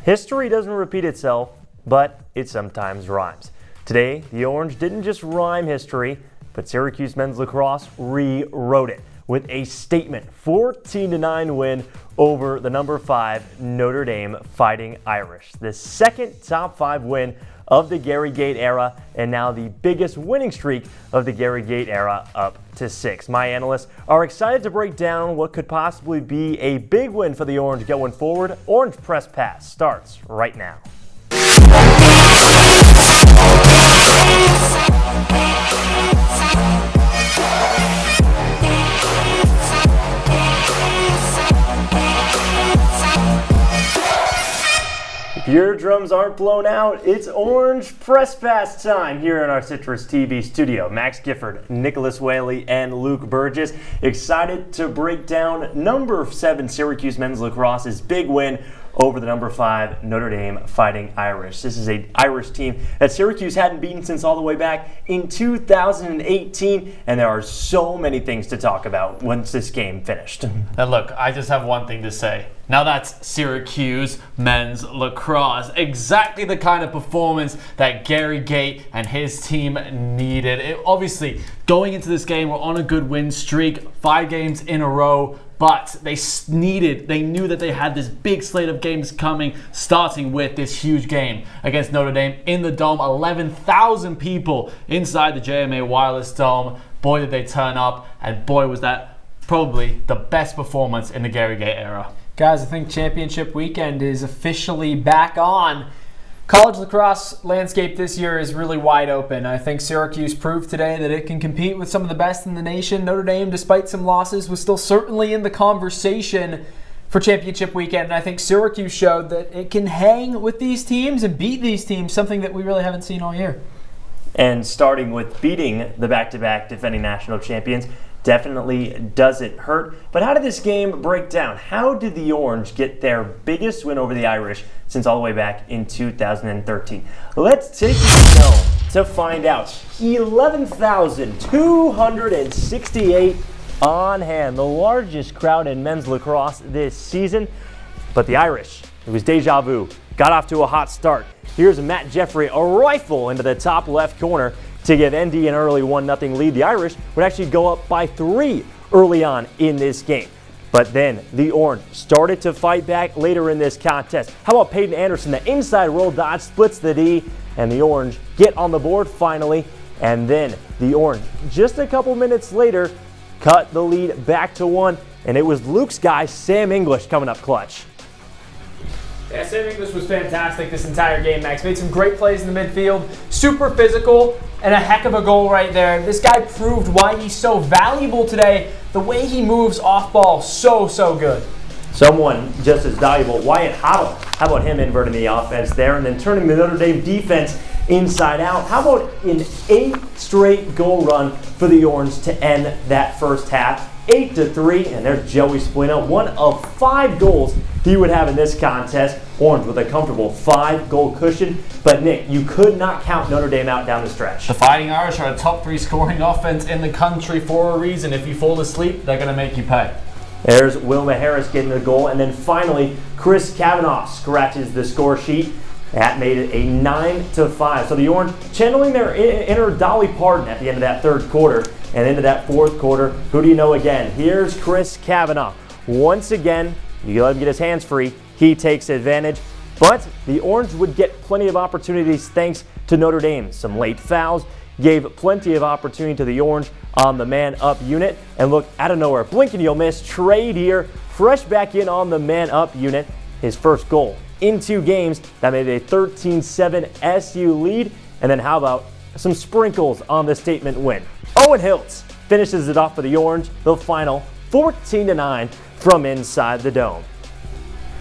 History doesn't repeat itself, but it sometimes rhymes. Today, the Orange didn't just rhyme history, but Syracuse men's lacrosse rewrote it with a statement 14-9 win over the number 5 Notre Dame Fighting Irish. The second top 5 win of the Gary Gait era, and now the biggest winning streak of the Gary Gait era up to 6. My analysts are excited to break down what could possibly be a big win for the Orange going forward. Orange Press Pass starts right now. If your drums aren't blown out, it's Orange Press Pass time here in our CitrusTV studio. Max Gifford, Nicholas Waley, and Luke Burgess excited to break down number 7 Syracuse men's lacrosse's big win over the number 5 Notre Dame Fighting Irish. This is an Irish team that Syracuse hadn't beaten since all the way back in 2018, and there are so many things to talk about once this game finished. And look, I just have one thing to say. Now that's Syracuse men's lacrosse. Exactly the kind of performance that Gary Gait and his team needed. Obviously, going into this game, we're on a good win streak, 5 games in a row. But they knew that they had this big slate of games coming, starting with this huge game against Notre Dame in the Dome. 11,000 people inside the JMA Wireless Dome. Boy, did they turn up, and boy, was that probably the best performance in the Gary Gait era. Guys, I think championship weekend is officially back on. College lacrosse landscape this year is really wide open. I think Syracuse proved today that it can compete with some of the best in the nation. Notre Dame, despite some losses, was still certainly in the conversation for championship weekend. And I think Syracuse showed that it can hang with these teams and beat these teams, something that we really haven't seen all year. And starting with beating the back-to-back defending national champions definitely doesn't hurt. But how did this game break down? How did the Orange get their biggest win over the Irish since all the way back in 2013? Let's take you down to find out. 11,268 on hand, the largest crowd in men's lacrosse this season. But the Irish, it was deja vu, got off to a hot start. Here's Matt Jeffrey, a rifle into the top left corner to give ND an early 1-0 lead. The Irish would actually go up by 3 early on in this game. But then the Orange started to fight back later in this contest. How about Peyton Anderson? The inside roll dodge splits the D, and the Orange get on the board finally. And then the Orange, just a couple minutes later, cut the lead back to 1, and it was Luke's guy, Sam English, coming up clutch. Yeah, Sam English was fantastic this entire game, Max. Made some great plays in the midfield, super physical, and a heck of a goal right there. This guy proved why he's so valuable today. The way he moves off ball, so good. Someone just as valuable, Wyatt Hottle. How about him inverting the offense there and then turning the Notre Dame defense inside out? How about an 8 straight goal run for the Orange to end that first half? 8-3, and there's Joey Splino, one of 5 goals he would have in this contest. Orange with a comfortable 5-goal cushion, but Nick, you could not count Notre Dame out down the stretch. The Fighting Irish are a top 3 scoring offense in the country for a reason. If you fall asleep, they're going to make you pay. There's Wilma Harris getting the goal, and then finally, Chris Kavanaugh scratches the score sheet. That made it a 9-5. So the Orange channeling their inner Dolly Parton at the end of that third quarter. And into that fourth quarter, who do you know again? Here's Chris Kavanaugh. Once again, you let him get his hands free. He takes advantage. But the Orange would get plenty of opportunities thanks to Notre Dame. Some late fouls gave plenty of opportunity to the Orange on the man-up unit. And look, out of nowhere, blink and you'll miss. Trade here, fresh back in on the man-up unit. His first goal in 2 games. That made it a 13-7 SU lead. And then how about some sprinkles on the statement win? Owen Hiltz finishes it off for the Orange, the final 14-9 from inside the Dome.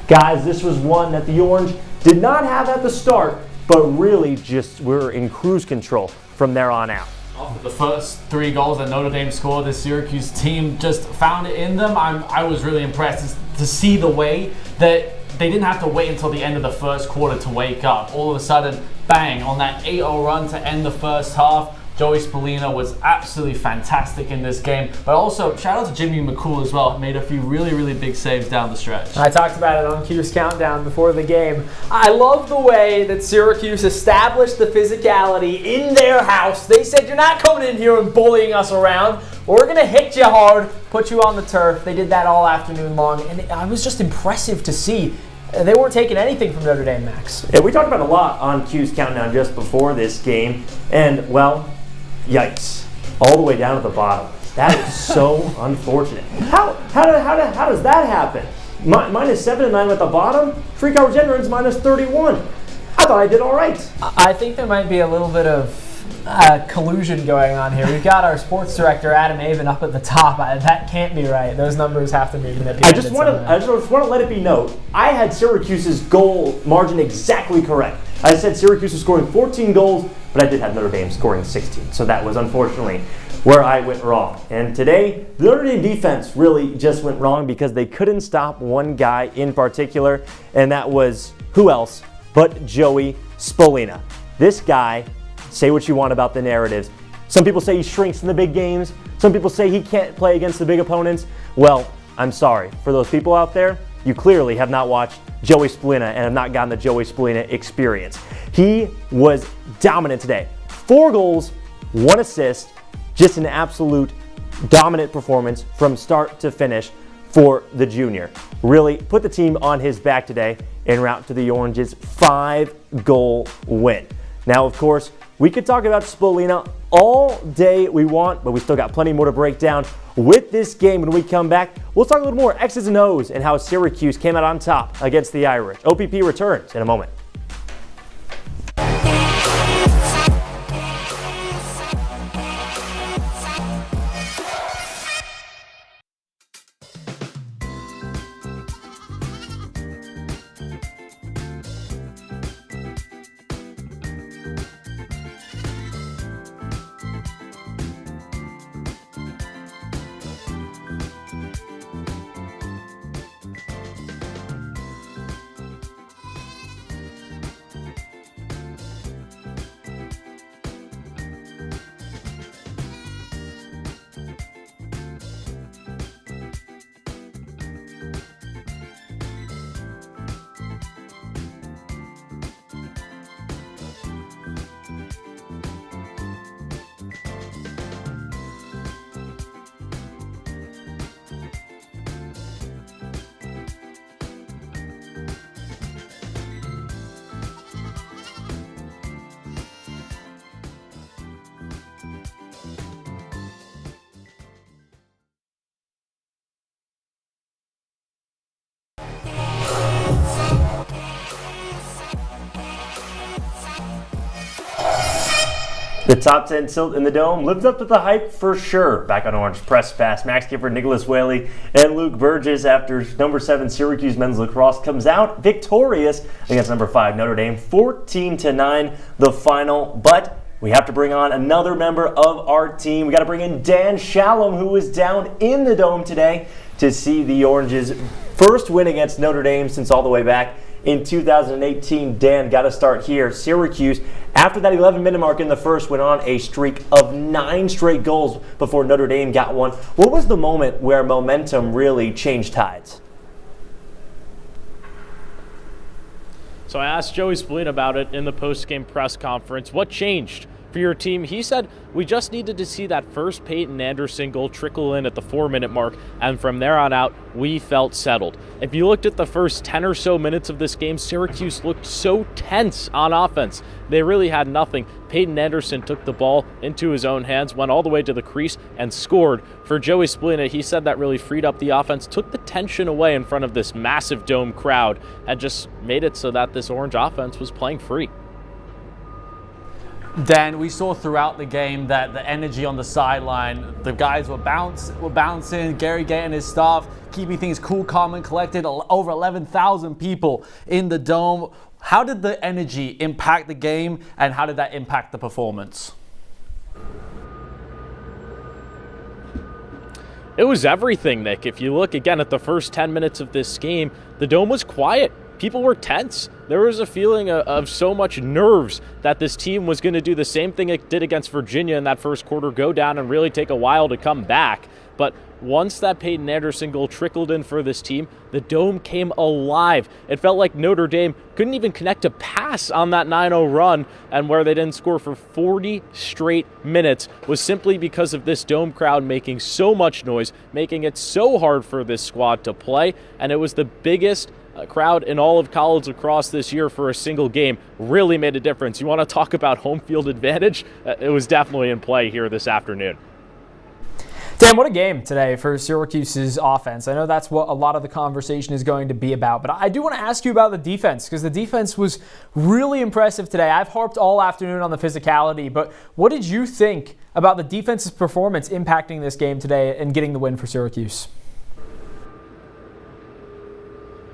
Guys, this was one that the Orange did not have at the start, but really just were in cruise control from there on out. After the first 3 goals that Notre Dame scored, the Syracuse team just found it in them. I was really impressed to see the way that they didn't have to wait until the end of the first quarter to wake up. All of a sudden, bang, on that 8-0 run to end the first half, Joey Spallina was absolutely fantastic in this game. But also, shout out to Jimmy McCool as well. Made a few really, really big saves down the stretch. I talked about it on Q's Countdown before the game. I love the way that Syracuse established the physicality in their house. They said, you're not coming in here and bullying us around. We're going to hit you hard, put you on the turf. They did that all afternoon long, and it was just impressive to see. They weren't taking anything from Notre Dame, Max. Yeah, we talked about a lot on Q's Countdown just before this game, and, well, yikes. All the way down at the bottom. That is so unfortunate. How does that happen? Minus 7 and 9 at the bottom? Free coverage entrance minus 31. I thought I did all right. I think there might be a little bit of collusion going on here. We've got our sports director, Avin, up at the top. That can't be right. Those numbers have to be manipulated. I just want to let it be known, I had Syracuse's goal margin exactly correct. I said Syracuse was scoring 14 goals, but I did have Notre Dame scoring 16. So that was unfortunately where I went wrong. And today, the Notre Dame defense really just went wrong because they couldn't stop one guy in particular, and that was who else but Joey Spallina. This guy, say what you want about the narratives. Some people say he shrinks in the big games. Some people say he can't play against the big opponents. Well, I'm sorry. For those people out there, you clearly have not watched Joey Spallina and have not gotten the Joey Spallina experience. He was dominant today. 4 goals, 1 assist, just an absolute dominant performance from start to finish for the junior. Really put the team on his back today en route to the Orange's 5-goal win. Now, of course, we could talk about Spallina all day we want, but we still got plenty more to break down with this game. When we come back, we'll talk a little more X's and O's and how Syracuse came out on top against the Irish. OPP returns in a moment. The top 10 tilt in the Dome lived up to the hype for sure. Back on Orange Press Pass, Max Gifford, Nicholas Waley, and Luke Burgess after number 7 Syracuse men's lacrosse comes out victorious against number 5 Notre Dame, 14-9 the final. But we have to bring on another member of our team. We got to bring in Dan Shalam, who was down in the Dome today to see the Orange's first win against Notre Dame since all the way back in 2018. Dan, got to start here. Syracuse, after that 11-minute mark in the first, went on a streak of 9 straight goals before Notre Dame got one. What was the moment where momentum really changed tides? So I asked Joey Spallina about it in the post-game press conference. What changed for your team? He said, we just needed to see that first Peyton Anderson goal trickle in at the 4-minute mark, and from there on out, we felt settled. If you looked at the first 10 or so minutes of this game, Syracuse looked so tense on offense. They really had nothing. Peyton Anderson took the ball into his own hands, went all the way to the crease, and scored. For Joey Spallina, he said that really freed up the offense, took the tension away in front of this massive Dome crowd, and just made it so that this Orange offense was playing free. Dan, we saw throughout the game that the energy on the sideline, the guys were bouncing, Gary Gay and his staff keeping things cool, calm, and collected. Over 11,000 people in the Dome. How did the energy impact the game, and how did that impact the performance? It was everything, Nick. If you look again at the first 10 minutes of this game, the Dome was quiet. people were tense. There was a feeling of so much nerves that this team was going to do the same thing it did against Virginia in that first quarter, go down and really take a while to come back. But once that Peyton Anderson goal trickled in for this team, the Dome came alive. It felt like Notre Dame couldn't even connect a pass on that 9-0 run, and where they didn't score for 40 straight minutes was simply because of this Dome crowd making so much noise, making it so hard for this squad to play, and it was the biggest crowd in all of college lacrosse this year for a single game. Really made a difference. You want to talk about home field advantage? It was definitely in play here this afternoon. Dan, what a game today for Syracuse's offense. I know that's what a lot of the conversation is going to be about, but I do want to ask you about the defense, because the defense was really impressive today. I've harped all afternoon on the physicality, but what did you think about the defense's performance impacting this game today and getting the win for Syracuse?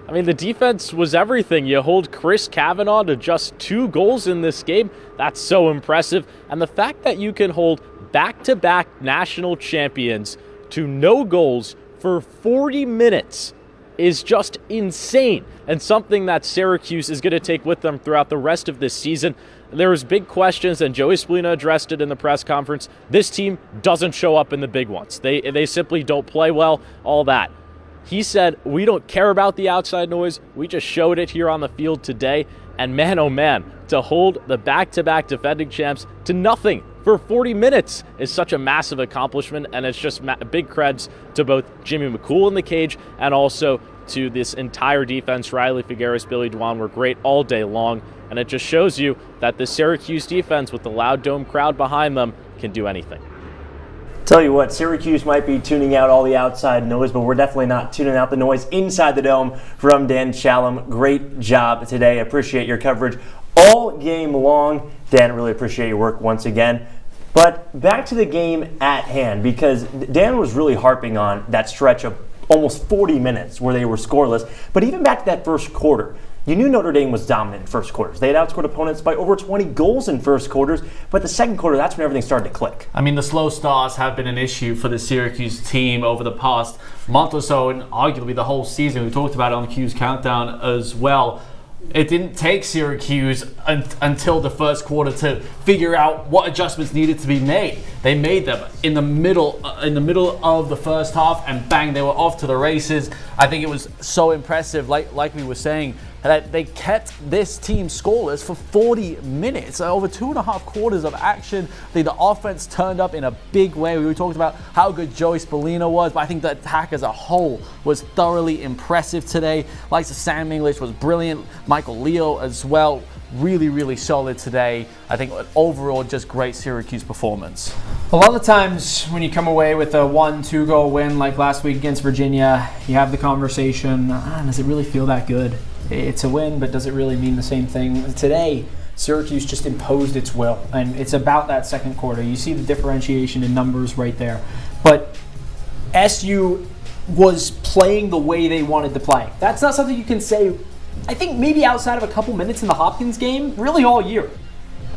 I mean, the defense was everything. You hold Chris Kavanaugh to just 2 goals in this game. That's so impressive. And the fact that you can hold back-to-back national champions to no goals for 40 minutes is just insane, and something that Syracuse is going to take with them throughout the rest of this season. There was big questions, and Joey Spallina addressed it in the press conference. This team doesn't show up in the big ones. They simply don't play well, all that. He said, we don't care about the outside noise. We just showed it here on the field today. And man, oh man, to hold the back-to-back defending champs to nothing for 40 minutes is such a massive accomplishment. And it's just big creds to both Jimmy McCool in the cage and also to this entire defense. Riley Figueres, Billy Dwan were great all day long. And it just shows you that the Syracuse defense with the loud Dome crowd behind them can do anything. Tell you what, Syracuse might be tuning out all the outside noise, but we're definitely not tuning out the noise inside the Dome. From Dan Shalam, great job today. Appreciate your coverage all game long. Dan, really appreciate your work once again. But back to the game at hand, because Dan was really harping on that stretch of almost 40 minutes where they were scoreless. But even back to that first quarter, you knew Notre Dame was dominant in first quarters. They had outscored opponents by over 20 goals in first quarters, but the second quarter, that's when everything started to click. I mean, the slow starts have been an issue for the Syracuse team over the past month or so, and arguably the whole season. We talked about it on Q's Countdown as well. It didn't take Syracuse until the first quarter to figure out what adjustments needed to be made. They made them in the middle of the first half, and bang, they were off to the races. I think it was so impressive, like we were saying, that they kept this team scoreless for 40 minutes, over 2.5 quarters of action. I think the offense turned up in a big way. We talked about how good Joey Spallina was, but I think the attack as a whole was thoroughly impressive today. Like Sam English was brilliant. Michael Leo as well, really, really solid today. I think overall just great Syracuse performance. A lot of the times when you come away with a 1-2 goal win like last week against Virginia, you have the conversation, does it really feel that good? It's a win, but does it really mean the same thing? Today, Syracuse just imposed its will, and it's about that second quarter. You see the differentiation in numbers right there. But SU was playing the way they wanted to play. That's not something you can say, I think maybe outside of a couple minutes in the Hopkins game, really all year.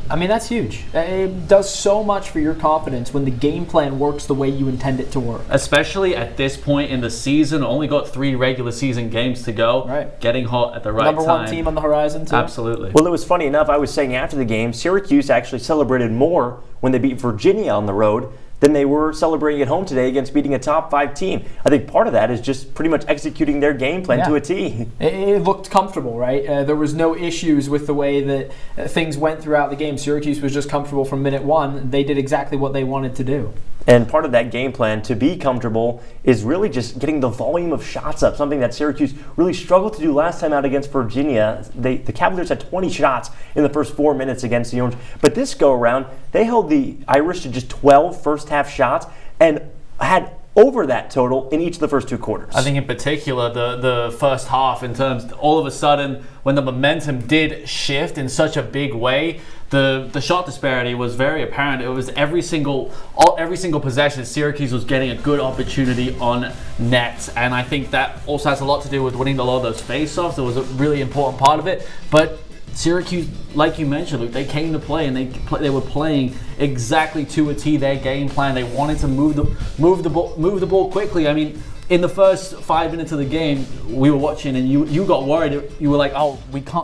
I mean, that's huge. It does so much for your confidence when the game plan works the way you intend it to work. Especially at this point in the season, only got 3 regular season games to go. Right. Getting hot at the right time. Number 1 team on the horizon, too. Absolutely. Well, it was funny enough, I was saying after the game, Syracuse actually celebrated more when they beat Virginia on the road than they were celebrating at home today against beating a top 5 team. I think part of that is just pretty much executing their game plan to a T. It looked comfortable, right? There was no issues with the way that things went throughout the game. Syracuse was just comfortable from minute 1. They did exactly what they wanted to do. And part of that game plan to be comfortable is really just getting the volume of shots up, something that Syracuse really struggled to do last time out against Virginia. The Cavaliers had 20 shots in the first 4 minutes against the Orange. But this go-around, they held the Irish to just 12 first-half shots and had over that total in each of the first 2 quarters. I think in particular, the first half, in terms, all of a sudden, when the momentum did shift in such a big way, the shot disparity was very apparent. It was every single possession, Syracuse was getting a good opportunity on net, and I think that also has a lot to do with winning a lot of those face-offs. It was a really important part of it, but Syracuse, like you mentioned, Luke, they came to play, and they were playing exactly to a T their game plan. They wanted to move the ball quickly. I mean, in the first 5 minutes of the game, we were watching, and you got worried. You were like, oh,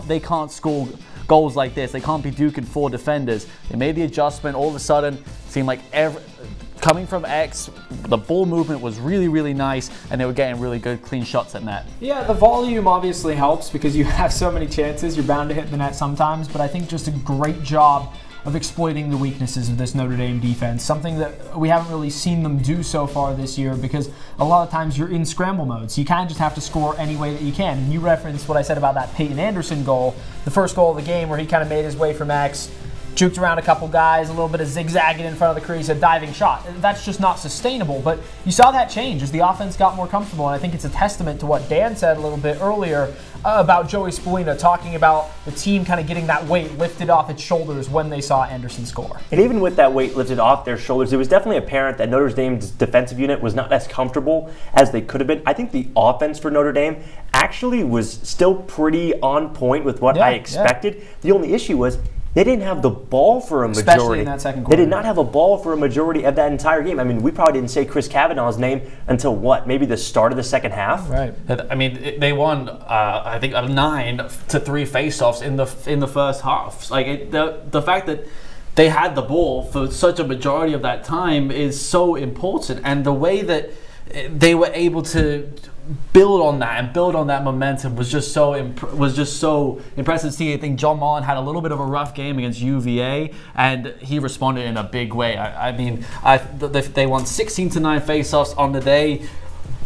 they can't score goals like this. They can't be duking 4 defenders. They made the adjustment. All of a sudden, it seemed like coming from X, the ball movement was really, really nice, and they were getting really good, clean shots at net. Yeah, the volume obviously helps because you have so many chances. You're bound to hit the net sometimes, but I think just a great job of exploiting the weaknesses of this Notre Dame defense, something that we haven't really seen them do so far this year because a lot of times you're in scramble mode, so you kind of just have to score any way that you can. And you referenced what I said about that Peyton Anderson goal, the first goal of the game where he kind of made his way from X, juked around a couple guys, a little bit of zigzagging in front of the crease, a diving shot. That's just not sustainable, but you saw that change as the offense got more comfortable, and I think it's a testament to what Dan said a little bit earlier about Joey Spallina, talking about the team kind of getting that weight lifted off its shoulders when they saw Anderson score. And even with that weight lifted off their shoulders, it was definitely apparent that Notre Dame's defensive unit was not as comfortable as they could have been. I think the offense for Notre Dame actually was still pretty on point with what I expected. Yeah. The only issue was they didn't have the ball for a majority. Especially in that second quarter. They did not have a ball for a majority of that entire game. I mean, we probably didn't say Chris Kavanaugh's name until what? Maybe the start of the second half? Right. I mean, they won, I think, 9-3 faceoffs in the first half. Like, the fact that they had the ball for such a majority of that time is so important. And the way that they were able to build on that momentum was just so impressive to see. I think John Mullen had a little bit of a rough game against UVA, and he responded in a big way. They won 16-9 faceoffs on the day.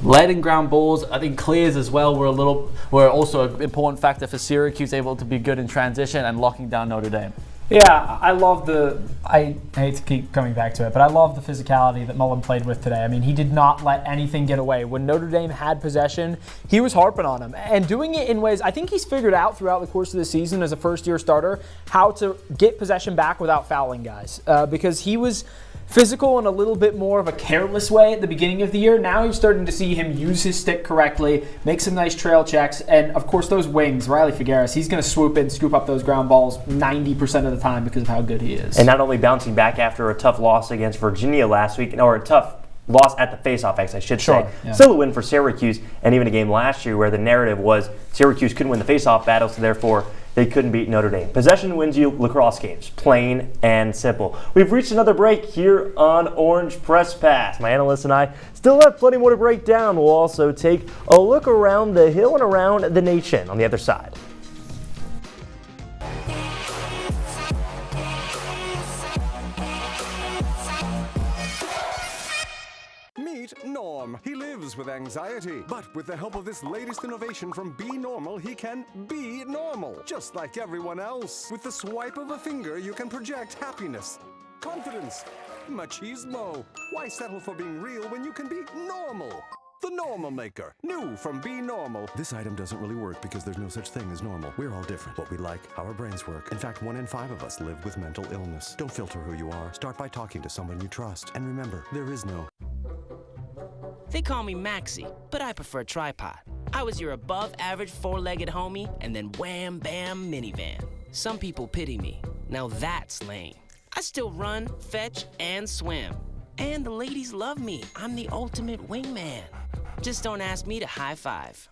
Led in ground balls. I think clears as well were also an important factor for Syracuse, able to be good in transition and locking down Notre Dame. Yeah, I hate to keep coming back to it, but I love the physicality that Mullen played with today. I mean, he did not let anything get away. When Notre Dame had possession, he was harping on them and doing it in ways I think he's figured out throughout the course of the season as a first-year starter how to get possession back without fouling guys because he was physical in a little bit more of a careless way at the beginning of the year. Now you're starting to see him use his stick correctly, make some nice trail checks, and of course those wings, Riley Figueres, he's going to swoop in, scoop up those ground balls 90% of the time because of how good he is. And not only bouncing back after a tough loss against Virginia last week, or a tough loss at the face-off X, I should say. Yeah. Still a win for Syracuse, and even a game last year where the narrative was Syracuse couldn't win the face-off battle, so therefore they couldn't beat Notre Dame. Possession wins you lacrosse games, plain and simple. We've reached another break here on Orange Press Pass. My analysts and I still have plenty more to break down. We'll also take a look around the hill and around the nation on the other side. Norm. He lives with anxiety, but with the help of this latest innovation from Be Normal, he can be normal, just like everyone else. With the swipe of a finger, you can project happiness, confidence, machismo. Why settle for being real when you can be normal? The Normal Maker. New from Be Normal. This item doesn't really work because there's no such thing as normal. We're all different. What we like, how our brains work. In fact, 1 in 5 of us live with mental illness. Don't filter who you are. Start by talking to someone you trust. And remember, there is no... They call me Maxie, but I prefer tripod. I was your above-average 4-legged homie, and then wham, bam, minivan. Some people pity me. Now that's lame. I still run, fetch, and swim. And the ladies love me. I'm the ultimate wingman. Just don't ask me to high five.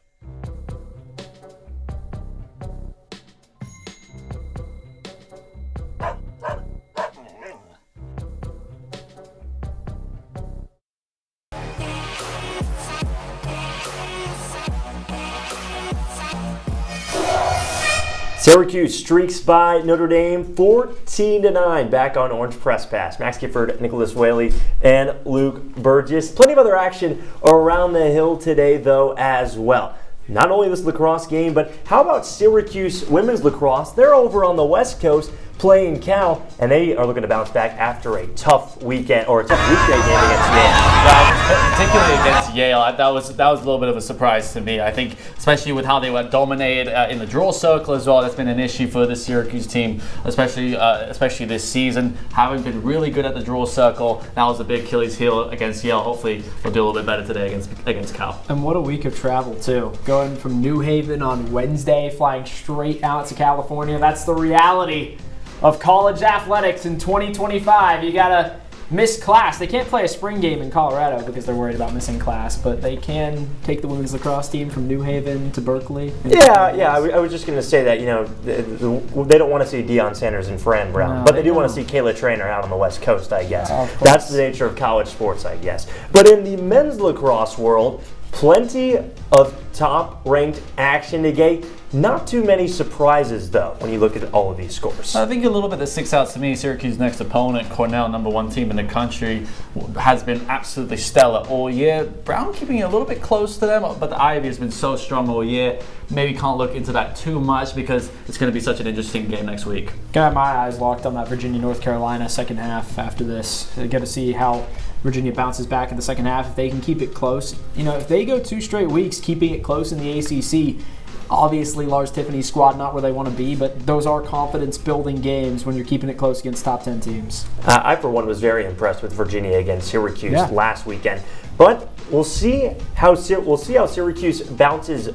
Syracuse streaks by Notre Dame 14-9 back on Orange Press Pass. Max Gifford, Nicholas Waley, and Luke Burgess. Plenty of other action around the hill today, though, as well. Not only this lacrosse game, but how about Syracuse women's lacrosse? They're over on the West Coast playing Cal, and they are looking to bounce back after a tough weekend or a tough weekday game against Yale. Particularly against Yale, that was a little bit of a surprise to me. I think, especially with how they were dominated in the draw circle as well, that's been an issue for the Syracuse team, especially this season. Having been really good at the draw circle, that was a big Achilles heel against Yale. Hopefully, they'll do a little bit better today against Cal. And what a week of travel too. Going from New Haven on Wednesday, flying straight out to California. That's the reality of college athletics in 2025. You gotta miss class. They can't play a spring game in Colorado because they're worried about missing class, but they can take the women's lacrosse team from New Haven to Berkeley. I was just going to say that, they don't want to see Deion Sanders and Fran Brown, but they do want to see Kayla Traynor out on the West Coast, I guess. That's the nature of college sports, I guess. But in the men's lacrosse world, plenty of top-ranked action today. Not too many surprises, though, when you look at all of these scores. I think a little bit that sticks out to me, Syracuse's next opponent, Cornell, number 1 team in the country, has been absolutely stellar all year. Brown keeping it a little bit close to them, but the Ivy has been so strong all year. Maybe can't look into that too much because it's going to be such an interesting game next week. Got my eyes locked on that Virginia-North Carolina second half after this. Got to see how Virginia bounces back in the second half. If they can keep it close, if they go 2 straight weeks keeping it close in the ACC, obviously Lars Tiffany's squad not where they want to be, but those are confidence-building games when you're keeping it close against top 10 teams. I, for one, was very impressed with Virginia against Syracuse last weekend. But we'll see how Syracuse bounces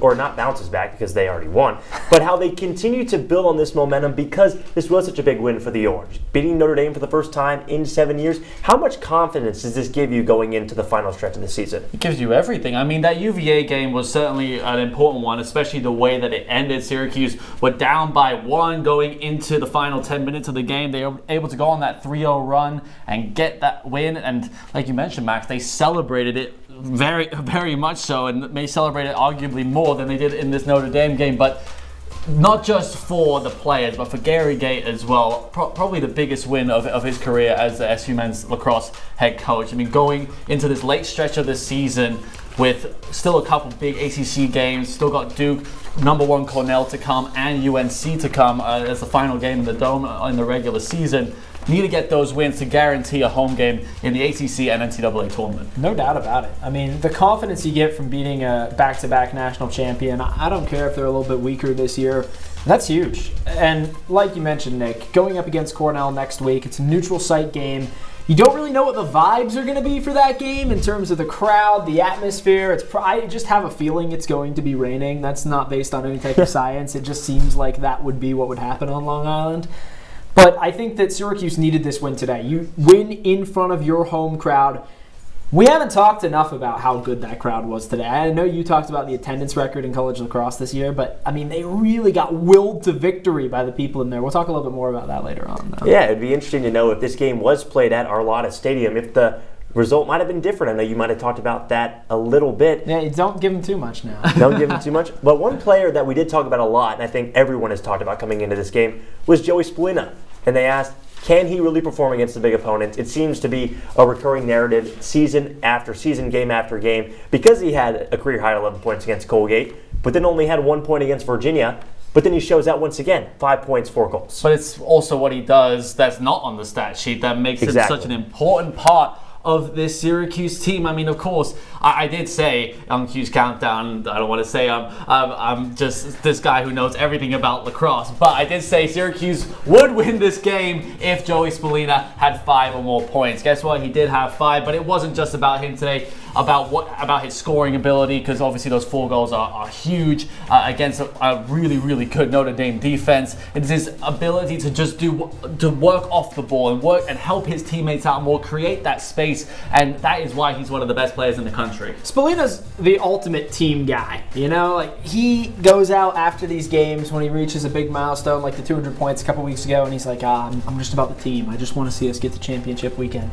back because they already won, but how they continue to build on this momentum because this was such a big win for the Orange. Beating Notre Dame for the first time in 7 years, how much confidence does this give you going into the final stretch of the season? It gives you everything. I mean, that UVA game was certainly an important one, especially the way that it ended. Syracuse were down by 1 going into the final 10 minutes of the game. They were able to go on that 3-0 run and get that win, and like you mentioned, Max, they celebrated it very, very much so, and may celebrate it arguably more than they did in this Notre Dame game. But not just for the players, but for Gary Gait as well. Probably the biggest win of his career as the SU men's lacrosse head coach. I mean, going into this late stretch of the season with still a couple big ACC games, still got Duke, number 1 Cornell to come, and UNC to come as the final game in the Dome in the regular season. Need to get those wins to guarantee a home game in the ACC and NCAA tournament. No doubt about it. I mean, the confidence you get from beating a back-to-back national champion, I don't care if they're a little bit weaker this year, that's huge. And like you mentioned, Nick, going up against Cornell next week, it's a neutral site game. You don't really know what the vibes are going to be for that game in terms of the crowd, the atmosphere. I just have a feeling it's going to be raining. That's not based on any type of science. It just seems like that would be what would happen on Long Island. But I think that Syracuse needed this win today. You win in front of your home crowd. We haven't talked enough about how good that crowd was today. I know you talked about the attendance record in college lacrosse this year, but I mean, they really got willed to victory by the people in there. We'll talk a little bit more about that later on, though. Yeah, it'd be interesting to know if this game was played at Arlotta Stadium, if the result might have been different. I know you might have talked about that a little bit. Yeah, don't give them too much now. Don't give them too much. But one player that we did talk about a lot, and I think everyone has talked about coming into this game, was Joey Spolina. And they asked, can he really perform against the big opponents? It seems to be a recurring narrative season after season, game after game, because he had a career high 11 points against Colgate, but then only had 1 point against Virginia. But then he shows out once again, 5 points, 4 goals. But it's also what he does that's not on the stat sheet that makes it such an important part of this Syracuse team. I mean, of course, I did say on Q's Countdown, I don't want to say I'm just this guy who knows everything about lacrosse, but I did say Syracuse would win this game if Joey Spolina had 5 or more points. Guess what? He did have 5, but it wasn't just about him today, about his scoring ability, because obviously those 4 goals are huge against a really, really good Notre Dame defense. It's his ability to just to work off the ball and work and help his teammates out more, create that space, and that is why he's one of the best players in the country. Spolina's the ultimate team guy, like he goes out after these games when he reaches a big milestone like the 200 points a couple weeks ago, and he's like, I'm just about the team. I just want to see us get to championship weekend.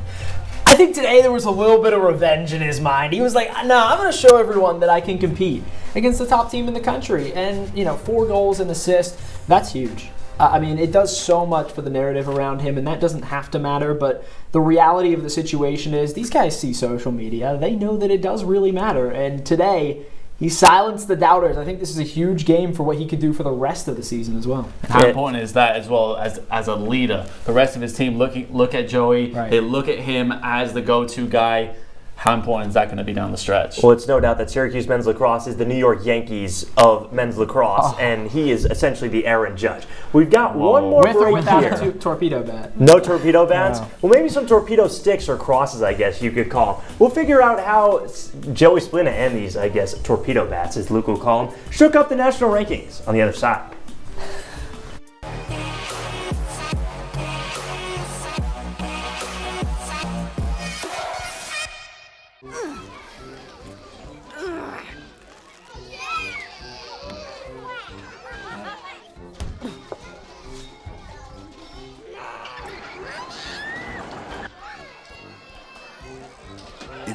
I think today there was a little bit of revenge in his mind. He was like, no, I'm going to show everyone that I can compete against the top team in the country. And, 4 goals and assists, that's huge. I mean, it does so much for the narrative around him, and that doesn't have to matter, but the reality of the situation is these guys see social media. They know that it does really matter, and today he silenced the doubters. I think this is a huge game for what he could do for the rest of the season as well. How important is that as well as a leader? The rest of his team look at Joey. Right. They look at him as the go-to guy. How important is that going to be down the stretch? Well, it's no doubt that Syracuse men's lacrosse is the New York Yankees of men's lacrosse, and he is essentially the Aaron Judge. We've got one more with or without here. a torpedo bat. No torpedo bats? No. Well, maybe some torpedo sticks or crosses, I guess you could call them. We'll figure out how Joey Spolina and these, I guess, torpedo bats, as Luke will call them, shook up the national rankings on the other side.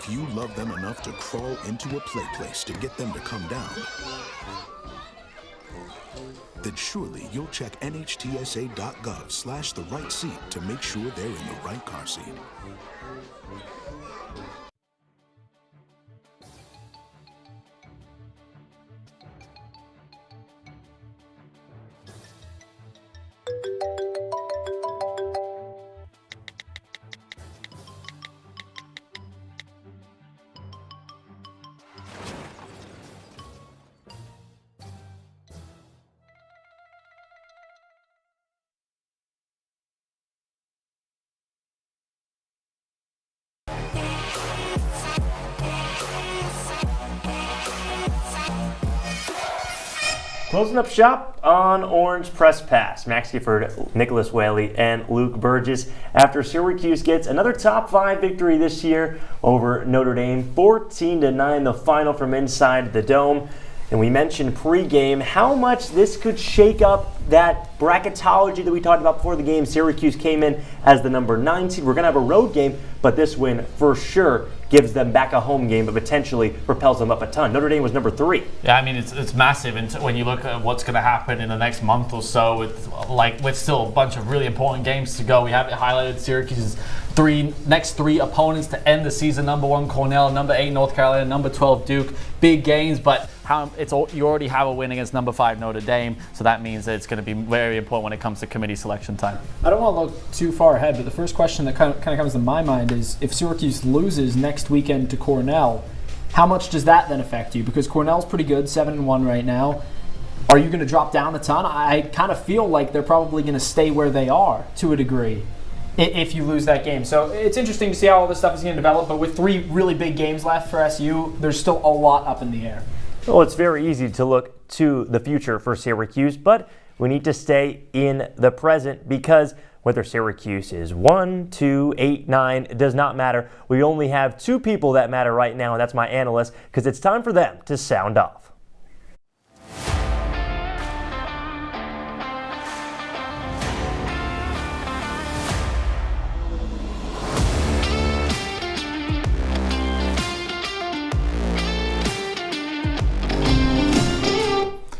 if you love them enough to crawl into a play place to get them to come down, then surely you'll check nhtsa.gov/the right seat to make sure they're in the right car seat. Closing up shop on Orange Press Pass. Max Gifford, Nicholas Waley, and Luke Burgess after Syracuse gets another top 5 victory this year over Notre Dame, 14-9, the final from inside the Dome. And we mentioned pregame how much this could shake up that bracketology that we talked about before the game. Syracuse came in as the number 9 seed. We're going to have a road game, but this win for sure gives them back a home game, but potentially propels them up a ton. Notre Dame was number 3. Yeah, I mean, it's massive. And when you look at what's going to happen in the next month or so, with still a bunch of really important games to go, we have it highlighted Syracuse's next three opponents to end the season. Number 1 Cornell, number 8 North Carolina, number 12 Duke. Big games, but you already have a win against number 5 Notre Dame, so that means that it's going to be very important when it comes to committee selection time. I don't want to look too far ahead, but the first question that kind of comes to my mind is, if Syracuse loses next weekend to Cornell, how much does that then affect you? Because Cornell's pretty good, 7-1 right now. Are you going to drop down a ton? I kind of feel like they're probably going to stay where they are to a degree if you lose that game. So it's interesting to see how all this stuff is going to develop, but with 3 really big games left for SU, there's still a lot up in the air. Well, it's very easy to look to the future for Syracuse, but we need to stay in the present, because whether Syracuse is 1, 2, 8, 9, it does not matter. We only have 2 people that matter right now, and that's my analysts, because it's time for them to sound off.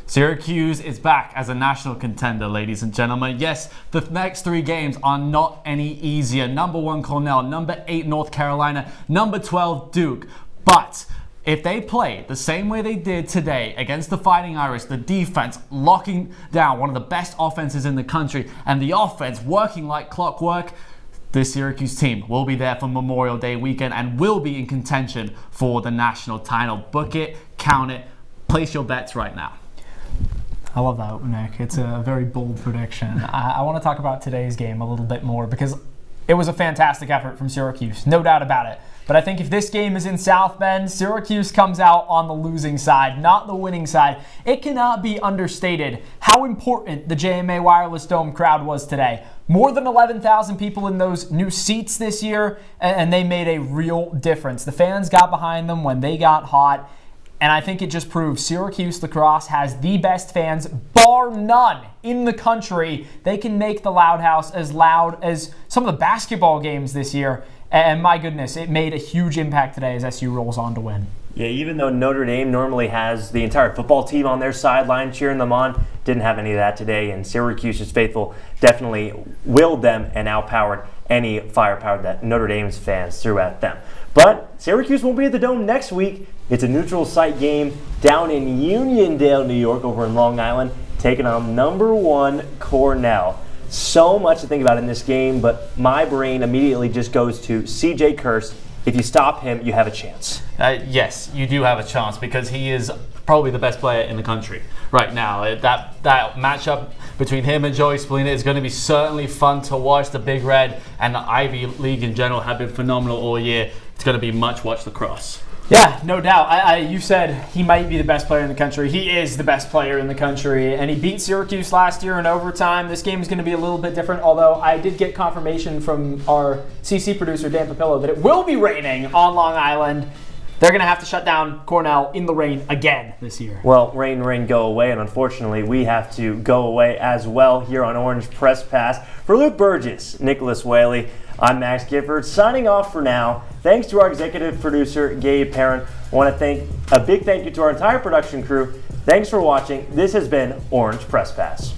Syracuse is back as a national contender, ladies and gentlemen. Yes, the next 3 games are not any easier. Number 1 Cornell, number 8 North Carolina, number 12 Duke. But if they play the same way they did today against the Fighting Irish, the defense locking down one of the best offenses in the country, and the offense working like clockwork, this Syracuse team will be there for Memorial Day weekend and will be in contention for the national title. Book it, count it, place your bets right now. I love that, Nick. It's a very bold prediction. I want to talk about today's game a little bit more, because it was a fantastic effort from Syracuse, no doubt about it. But I think if this game is in South Bend, Syracuse comes out on the losing side, not the winning side. It cannot be understated how important the JMA Wireless Dome crowd was today. More than 11,000 people in those new seats this year, and they made a real difference. The fans got behind them when they got hot. And I think it just proves Syracuse Lacrosse has the best fans, bar none, in the country. They can make the Loud House as loud as some of the basketball games this year. And my goodness, it made a huge impact today as SU rolls on to win. Yeah, even though Notre Dame normally has the entire football team on their sideline cheering them on, didn't have any of that today. And Syracuse's faithful definitely willed them and outpowered any firepower that Notre Dame's fans threw at them. But Syracuse won't be at the Dome next week. It's a neutral site game down in Uniondale, New York, over in Long Island, taking on number 1 Cornell. So much to think about in this game, but my brain immediately just goes to CJ Kurse. If you stop him, you have a chance. Yes, you do have a chance, because he is probably the best player in the country right now. That matchup between him and Joey Spallina is going to be certainly fun to watch. The Big Red and the Ivy League in general have been phenomenal all year. It's going to be much-watched lacrosse. Yeah, no doubt. You said he might be the best player in the country. He is the best player in the country, and he beat Syracuse last year in overtime. This game is going to be a little bit different, although I did get confirmation from our CC producer, Dan Papillo, that it will be raining on Long Island. They're going to have to shut down Cornell in the rain again this year. Well, rain, go away, and unfortunately, we have to go away as well here on Orange Press Pass. For Luke Burgess, Nicholas Waley, I'm Max Gifford, signing off for now. Thanks to our executive producer, Gabe, Perrin. I want to thank a big thank you to our entire production crew. Thanks for watching. This has been Orange Press Pass.